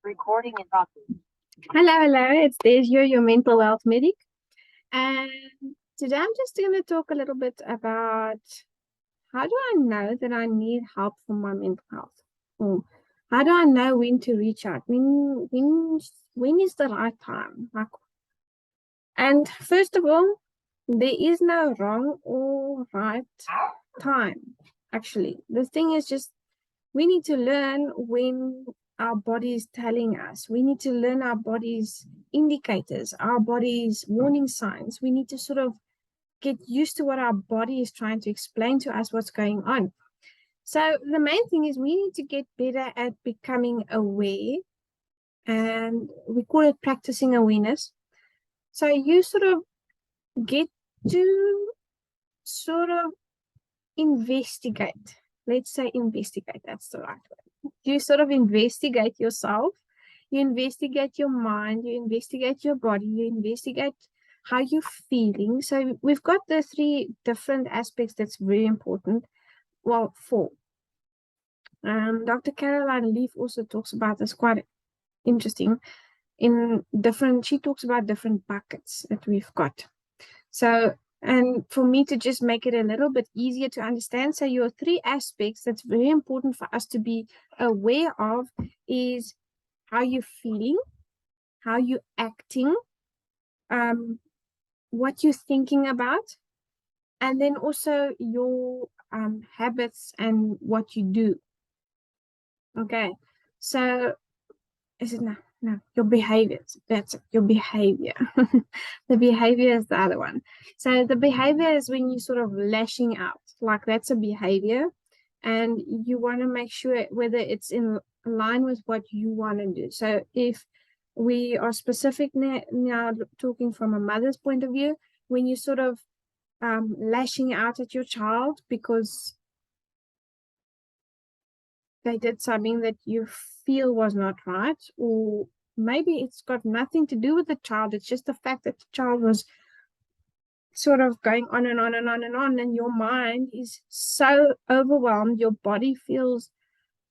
Recording in progress. Hello, it's Deja, your mental health medic. And today I'm just going to talk a little bit about how do I know that I need help for my mental health? Or how do I know when to reach out? When is the right time? And first of all, there is no wrong or right time. Actually, the thing is just we need to learn when our body is telling us. We need to learn our body's indicators, our body's warning signs. We need to sort of get used to what our body is trying to explain to us what's going on. So the main thing is we need to get better at becoming aware, and we call it practicing awareness. So you sort of get to sort of investigate. Let's say investigate, that's the right word. You sort of investigate yourself, you investigate your mind, you investigate your body, you investigate how you're feeling. So we've got the three different aspects that's very important. Well, four. Dr. Caroline Leaf also talks about this, quite interesting. She talks about different buckets that we've got. So, and for me to just make it a little bit easier to understand, so your three aspects that's very important for us to be aware of is how you're feeling, how you're acting, what you're thinking about, and then also your habits and what you do. Okay, so is it now? No, your behaviors. That's it, your behavior. The behavior is the other one. So the behavior is when you're sort of lashing out, like that's a behavior, and you want to make sure whether it's in line with what you want to do. So if we are specific now talking from a mother's point of view, when you sort of lashing out at your child because they did something that you feel was not right, or maybe it's got nothing to do with the child, it's just the fact that the child was sort of going on and on and on and on, and your mind is so overwhelmed, your body feels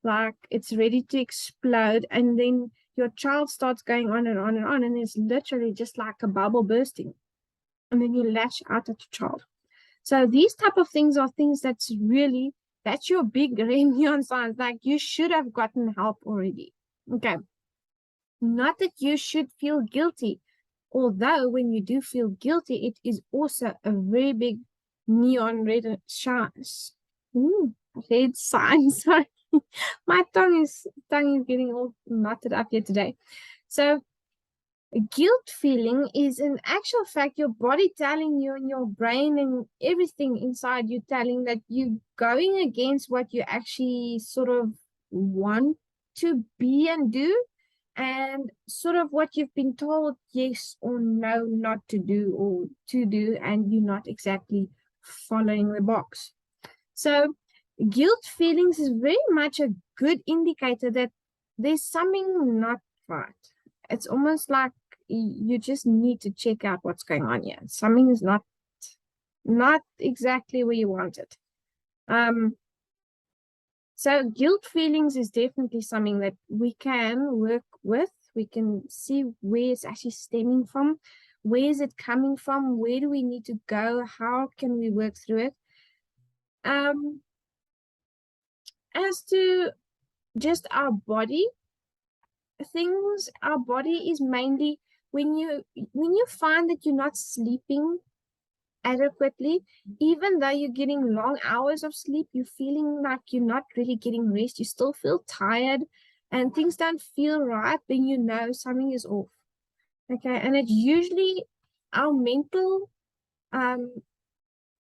like it's ready to explode, and then your child starts going on and on and on, and it's literally just like a bubble bursting, and then you lash out at your child. So these type of things are things that's your big neon signs, like you should have gotten help already. Okay. Not that you should feel guilty, although when you do feel guilty, it is also a very big neon red shines. Red sign. Sorry. My tongue is getting all knotted up here today. So guilt feeling is in actual fact your body telling you, and your brain and everything inside you telling that you're going against what you actually sort of want to be and do, and sort of what you've been told yes or no not to do or to do, and you're not exactly following the box. So guilt feelings is very much a good indicator that there's something not right. It's almost like you just need to check out what's going on here. Something is not exactly where you want it. So guilt feelings is definitely something that we can work with. We can see where it's actually stemming from. Where is it coming from? Where do we need to go? How can we work through it? As to just our body things, our body is mainly when you find that you're not sleeping adequately, even though you're getting long hours of sleep, you're feeling like you're not really getting rest, you still feel tired and things don't feel right, then you know something is off. Okay, and it's usually our mental I'm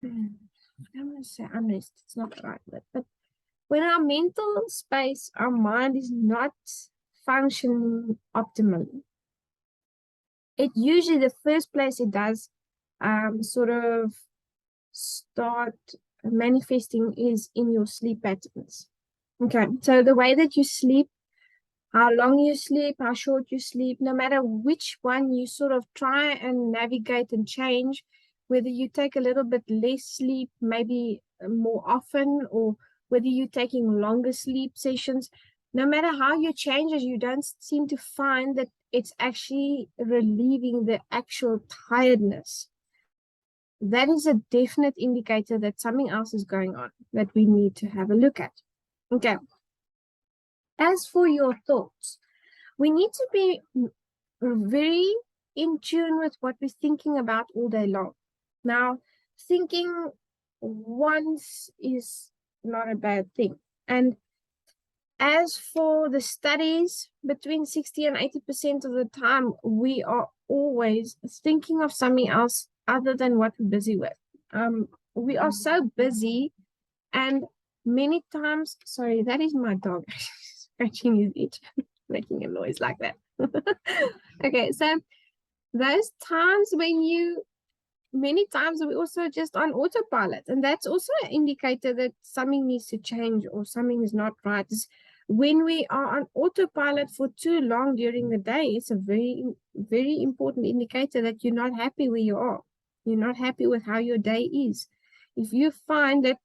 gonna say unrest, it's not the right word, but when our mental space, our mind is not functioning optimally, it usually the first place it does sort of start manifesting is in your sleep patterns. Okay, so the way that you sleep, how long you sleep, how short you sleep, no matter which one you sort of try and navigate and change, whether you take a little bit less sleep, maybe more often, or whether you're taking longer sleep sessions, no matter how you change it, you don't seem to find that it's actually relieving the actual tiredness. That is a definite indicator that something else is going on that we need to have a look at. Okay. As for your thoughts, we need to be very in tune with what we're thinking about all day long. Now, thinking once is not a bad thing. And as for the studies, between 60 and 80% of the time, we are always thinking of something else other than what we're busy with. We are so busy, and many times, sorry, that is my dog scratching his itch, making a noise like that. Okay, so those times when many times we're also just on autopilot, and that's also an indicator that something needs to change or something is not right. When we are on autopilot for too long during the day, it's a very, very important indicator that you're not happy where you are. You're not happy with how your day is. If you find that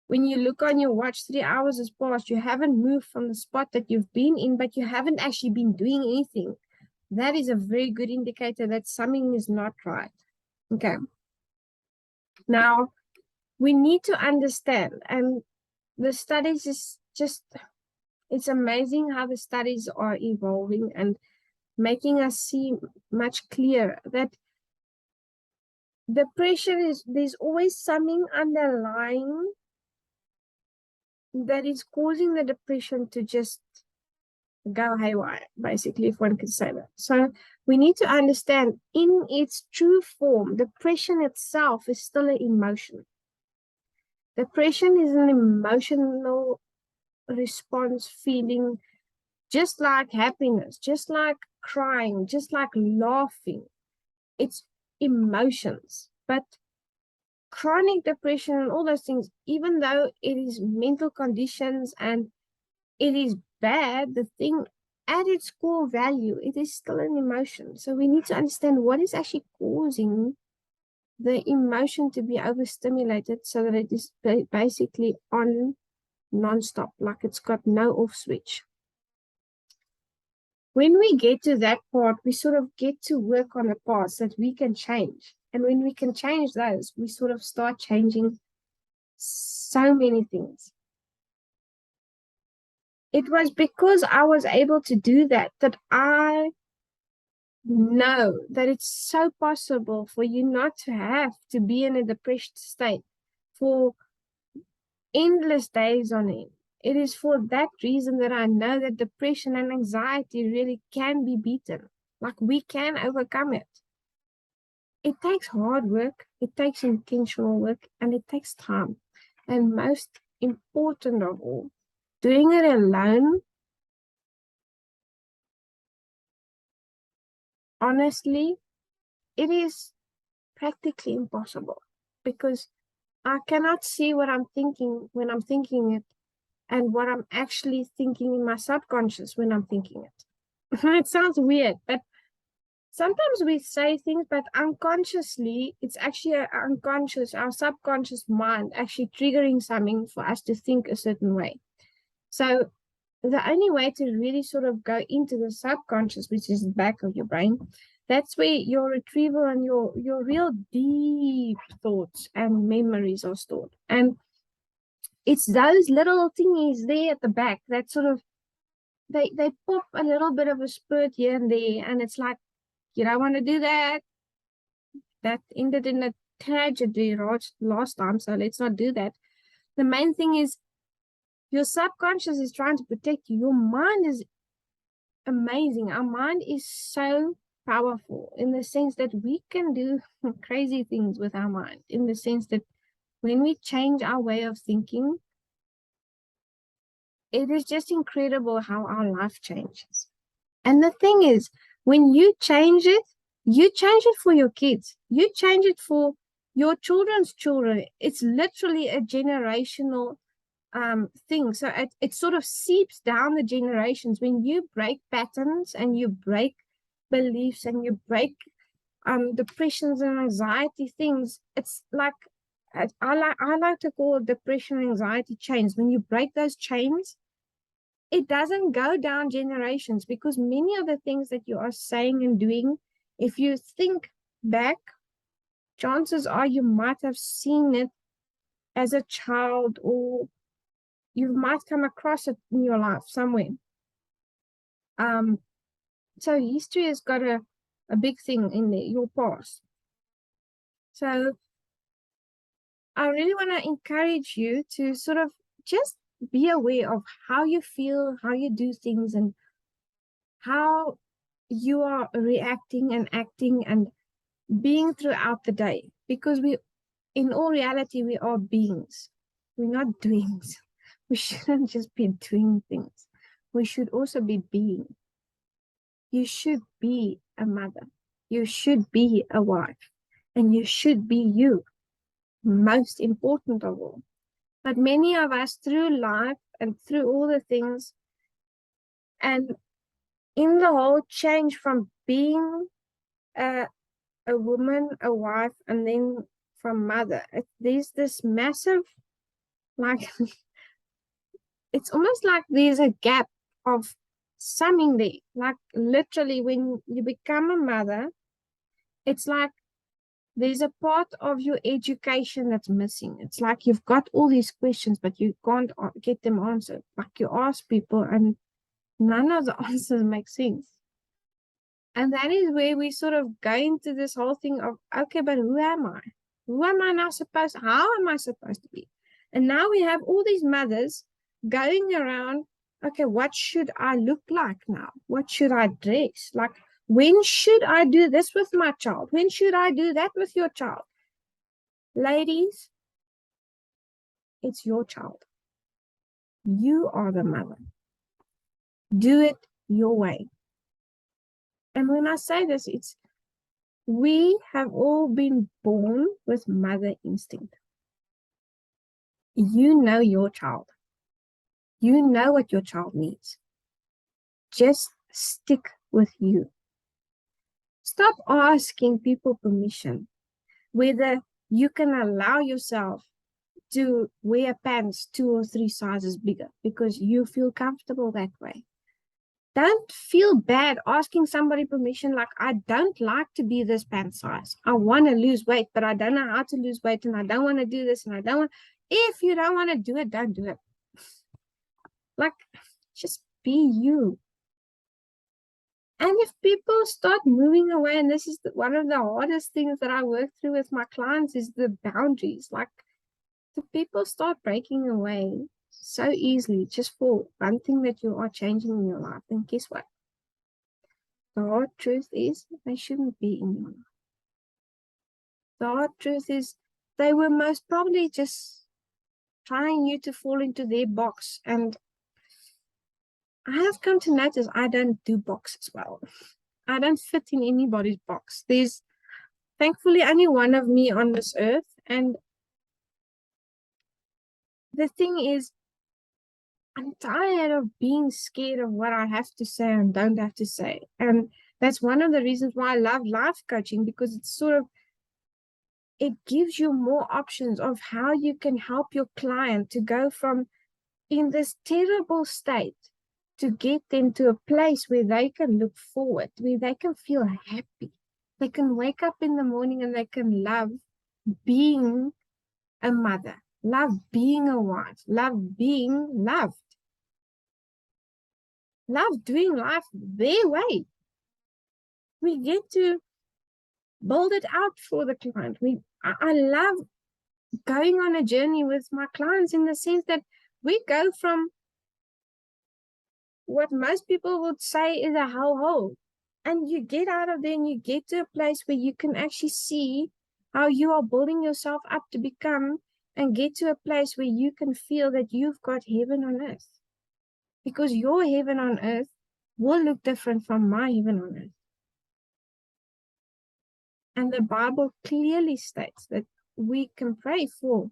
when you look on your watch, 3 hours has passed, you haven't moved from the spot that you've been in, but you haven't actually been doing anything, that is a very good indicator that something is not right. Okay. Now, we need to understand, and the studies is just, it's amazing how the studies are evolving and making us see much clearer that depression is, there's always something underlying that is causing the depression to just go haywire, basically, if one could say that. So we need to understand, in its true form, depression itself is still an emotion. Depression is an emotional response, feeling just like happiness, just like crying, just like laughing. It's emotions. But chronic depression and all those things, even though it is mental conditions and it is bad, the thing at its core value, it is still an emotion. So we need to understand what is actually causing the emotion to be overstimulated so that it is basically on non-stop, like it's got no off switch. When we get to that part, we sort of get to work on the parts that we can change. And when we can change those, we sort of start changing so many things. It was because I was able to do that that I know that it's so possible for you not to have to be in a depressed state for endless days on end. It is for that reason that I know that depression and anxiety really can be beaten. Like, we can overcome it. It takes hard work, it takes intentional work, and it takes time. And most important of all, doing it alone, honestly, it is practically impossible, because I cannot see what I'm thinking when I'm thinking it and what I'm actually thinking in my subconscious when I'm thinking it. It sounds weird, but sometimes we say things, but unconsciously, it's actually our subconscious mind actually triggering something for us to think a certain way. So the only way to really sort of go into the subconscious, which is the back of your brain, that's where your retrieval and your real deep thoughts and memories are stored. And it's those little thingies there at the back that sort of, they pop a little bit of a spurt here and there, and it's like, you don't want to do that. That ended in a tragedy last time, so let's not do that. The main thing is your subconscious is trying to protect you. Your mind is amazing. Our mind is so powerful in the sense that we can do crazy things with our mind, in the sense that when we change our way of thinking, it is just incredible how our life changes. And the thing is, when you change it for your kids. You change it for your children's children. It's literally a generational thing. So it sort of seeps down the generations. When you break patterns and you break beliefs and you break depressions and anxiety things, it's like, I like to call it depression and anxiety chains. When you break those chains, it doesn't go down generations, because many of the things that you are saying and doing, if you think back, chances are you might have seen it as a child, or you might come across it in your life somewhere. So history has got a big thing in there, your past. So I really want to encourage you to sort of just be aware of how you feel, how you do things, and how you are reacting and acting and being throughout the day. Because in all reality, we are beings. We're not doings. We shouldn't just be doing things. We should also be being. You should be a mother. You should be a wife. And you should be you. Most important of all. But many of us, through life and through all the things, and in the whole change from being a woman, a wife, and then from mother, there's this massive, like, it's almost like there's a gap of something there. Like, literally, when you become a mother, it's like there's a part of your education that's missing. It's like you've got all these questions, but you can't get them answered. Like, you ask people, and none of the answers make sense. And that is where we sort of go into this whole thing of, okay, but who am I? Who am I now supposed, how am I supposed to be? And now we have all these mothers going around, okay, what should I look like now? What should I dress? Like, when should I do this with my child? When should I do that with your child? Ladies, it's your child. You are the mother. Do it your way. And when I say this, we have all been born with mother instinct. You know your child. You know what your child needs. Just stick with you. Stop asking people permission whether you can allow yourself to wear pants 2 or 3 sizes bigger because you feel comfortable that way. Don't feel bad asking somebody permission, like, I don't like to be this pant size. I want to lose weight, but I don't know how to lose weight, and I don't want to do this, and I don't want. If you don't want to do it, don't do it. Like, just be you. And if people start moving away, and this is one of the hardest things that I work through with my clients, is the boundaries. Like, the people start breaking away so easily just for one thing that you are changing in your life, then guess what? The hard truth is they shouldn't be in your life. The hard truth is they were most probably just trying you to fall into their box. And I have come to notice I don't do boxes well. I don't fit in anybody's box. There's thankfully only one of me on this earth. And the thing is, I'm tired of being scared of what I have to say and don't have to say. And that's one of the reasons why I love life coaching, because it's sort of, it gives you more options of how you can help your client to go from in this terrible state to get them to a place where they can look forward, where they can feel happy. They can wake up in the morning and they can love being a mother, love being a wife, love being loved. Love doing life their way. We get to build it out for the client. I love going on a journey with my clients in the sense that we go from what most people would say is a hellhole, and you get out of there and you get to a place where you can actually see how you are building yourself up to become, and get to a place where you can feel that you've got heaven on earth. Because your heaven on earth will look different from my heaven on earth. And the Bible clearly states that we can pray for,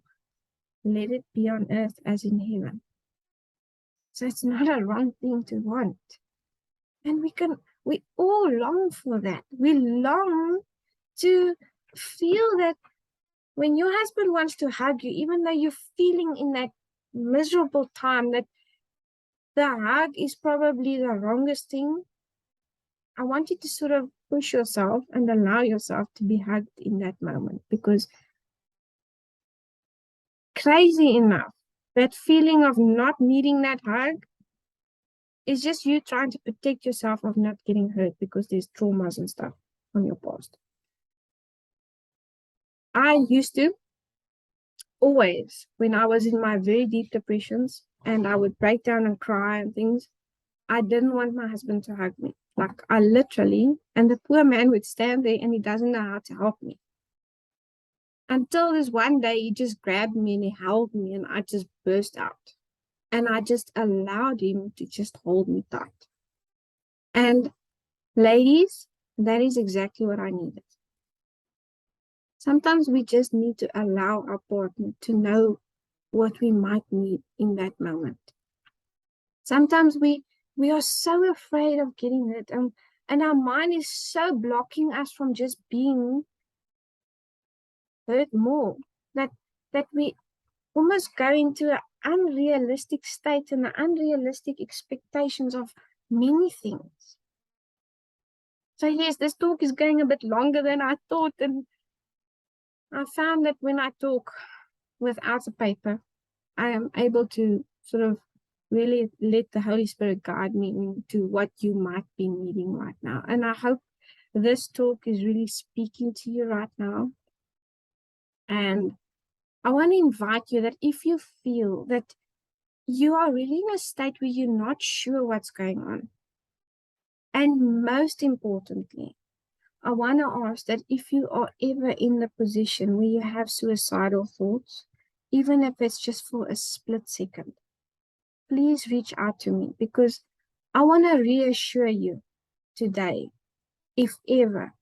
let it be on earth as in heaven. So it's not a wrong thing to want. And we all long for that. We long to feel that when your husband wants to hug you, even though you're feeling in that miserable time, that the hug is probably the wrongest thing. I want you to sort of push yourself and allow yourself to be hugged in that moment, because crazy enough, that feeling of not needing that hug is just you trying to protect yourself of not getting hurt because there's traumas and stuff from your past. I used to always, when I was in my very deep depressions and I would break down and cry and things, I didn't want my husband to hug me. Like, I literally, and the poor man would stand there and he doesn't know how to help me. Until this one day, he just grabbed me and he held me and I just burst out. And I just allowed him to just hold me tight. And ladies, that is exactly what I needed. Sometimes we just need to allow our partner to know what we might need in that moment. Sometimes we are so afraid of getting hurt, and our mind is so blocking us from just being hurt more that we almost go into an unrealistic state and unrealistic expectations of many things. So yes, this talk is going a bit longer than I thought, and I found that when I talk without a paper, I am able to sort of really let the Holy Spirit guide me into what you might be needing right now. And I hope this talk is really speaking to you right now. And I want to invite you that if you feel that you are really in a state where you're not sure what's going on, and most importantly, I want to ask that if you are ever in the position where you have suicidal thoughts, even if it's just for a split second, please reach out to me, because I want to reassure you today, if ever,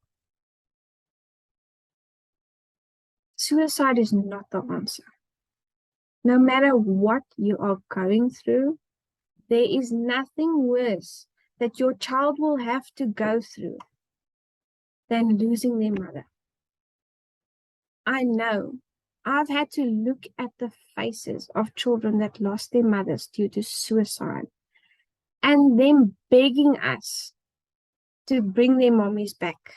suicide is not the answer. No matter what you are going through, there is nothing worse that your child will have to go through than losing their mother. I know I've had to look at the faces of children that lost their mothers due to suicide, and them begging us to bring their mommies back.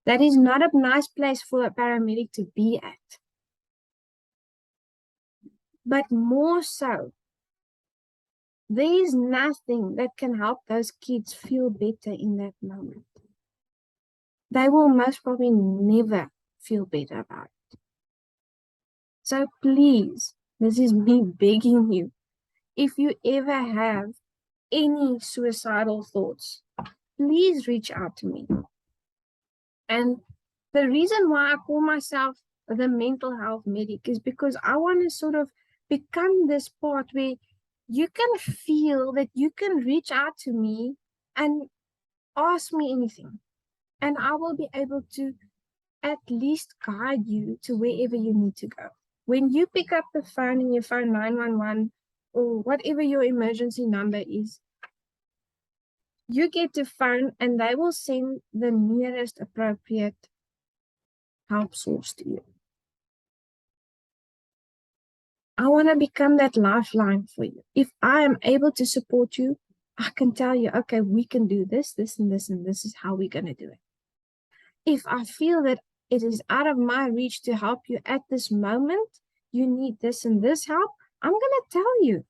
That is not a nice place for a paramedic to be at. But more so, there is nothing that can help those kids feel better in that moment. They will most probably never feel better about it. So please, this is me begging you, if you ever have any suicidal thoughts, please reach out to me. And the reason why I call myself the mental health medic is because I want to sort of become this part where you can feel that you can reach out to me and ask me anything, and I will be able to at least guide you to wherever you need to go. When you pick up the phone and you phone 911 or whatever your emergency number is, you get to phone and they will send the nearest appropriate help source to you. I want to become that lifeline for you. If I am able to support you, I can tell you, okay, we can do this, this, and this, and this is how we're going to do it. If I feel that it is out of my reach to help you at this moment, you need this and this help, I'm going to tell you.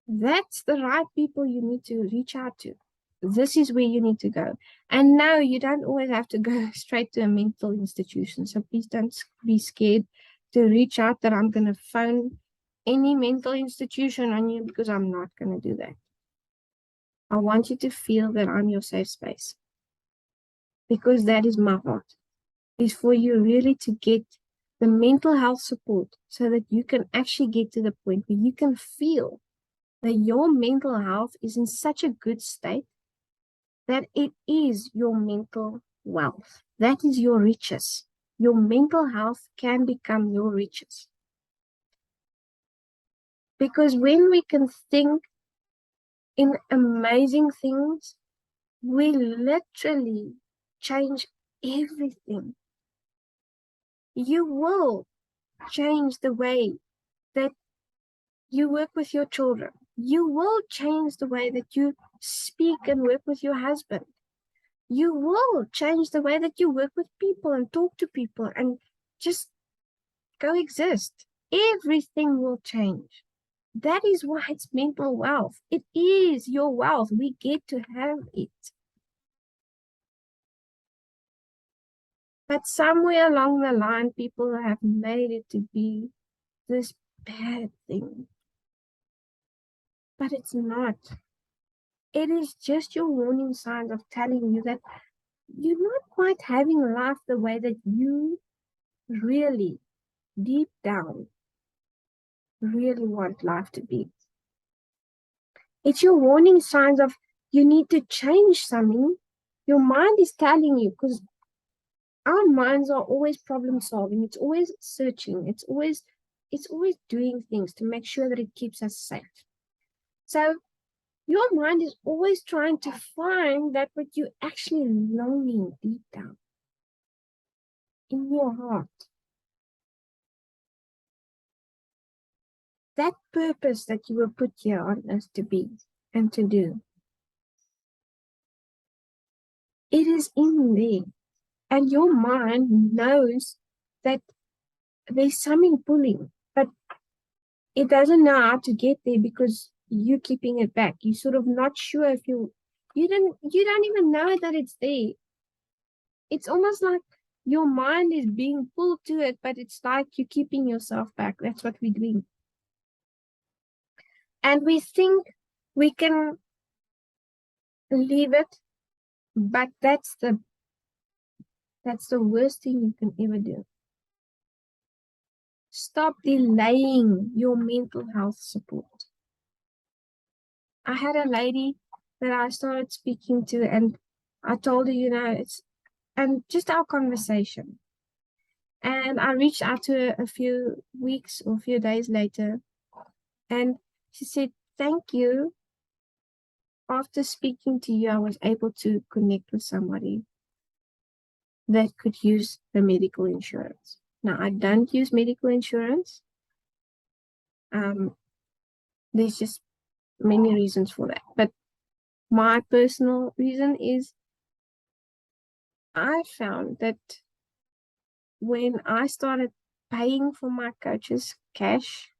That's the right people you need to reach out to. This is where you need to go. And no, you don't always have to go straight to a mental institution. So please don't be scared to reach out that I'm going to phone any mental institution on you, because I'm not going to do that. I want you to feel that I'm your safe space, because that is my heart, is for you really to get the mental health support so that you can actually get to the point where you can feel that your mental health is in such a good state that it is your mental wealth. That is your riches. Your mental health can become your riches. Because when we can think in amazing things, we literally change everything. You will change the way that you work with your children. You will change the way that you speak and work with your husband. You will change the way that you work with people and talk to people and just coexist. Everything will change. That is why it's mental wealth. It is your wealth. We get to have it. But somewhere along the line, people have made it to be this bad thing. But it's not. It is just your warning signs of telling you that you're not quite having life the way that you really, deep down, really want life to be. It's your warning signs of you need to change something. Your mind is telling you, because our minds are always problem solving. It's always searching. It's always doing things to make sure that it keeps us safe. So your mind is always trying to find that what you're actually longing deep down in your heart. That purpose that you were put here on earth to be and to do. It is in there. And your mind knows that there's something pulling, but it doesn't know how to get there because you're keeping it back. You're sort of not sure if you don't even know that it's there. It's almost like your mind is being pulled to it, but it's like you're keeping yourself back. That's what we're doing. And we think we can leave it, but that's the worst thing you can ever do. Stop delaying your mental health support. I had a lady that I started speaking to, and I told her, and just our conversation. And I reached out to her a few weeks or a few days later, and she said, "Thank you. After speaking to you, I was able to connect with somebody that could use the medical insurance." Now, I don't use medical insurance. There's just many reasons for that. But my personal reason is I found that when I started paying for my coaches cash,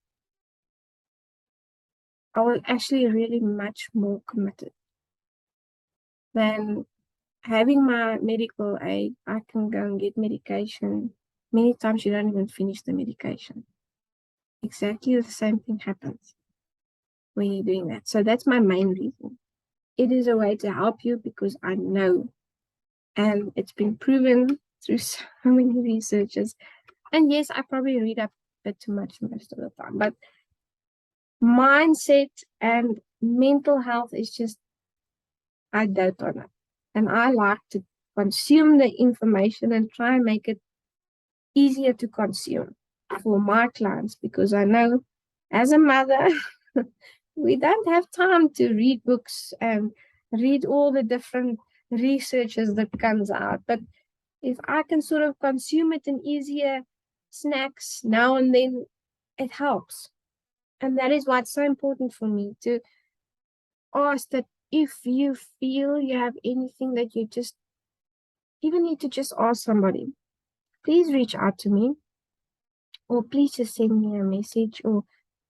I was actually really much more committed than having my medical aid. I can go and get medication. Many times you don't even finish the medication. Exactly the same thing happens when you're doing that. So that's my main reason. It is a way to help you because I know, and it's been proven through so many researchers. And yes, I probably read up a bit too much most of the time, but mindset and mental health is just, I dote on it. And I like to consume the information and try and make it easier to consume for my clients, because I know as a mother, we don't have time to read books and read all the different researches that comes out. But if I can sort of consume it in easier snacks now and then, it helps. And that is why it's so important for me to ask that if you feel you have anything that you just even need to just ask somebody, please reach out to me, or please just send me a message, or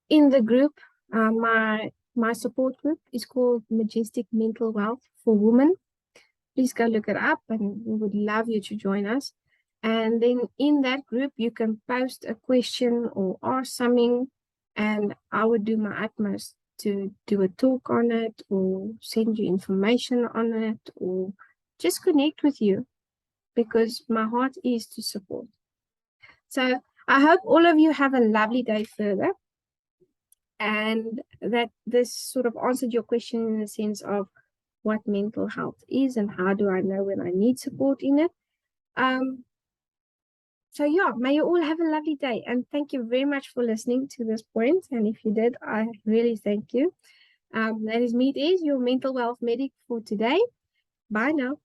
in the group. My support group is called Majestic Mental Wealth for Women. Please go look it up, and we would love you to join us. And then in that group, you can post a question or ask something, and I would do my utmost to do a talk on it, or send you information on it, or just connect with you, because my heart is to support. So I hope all of you have a lovely day further, and that this sort of answered your question in the sense of what mental health is and how do I know when I need support in it. So yeah, may you all have a lovely day, and thank you very much for listening to this point. And if you did, I really thank you. That is me, it is your mental wealth medic for today. Bye now.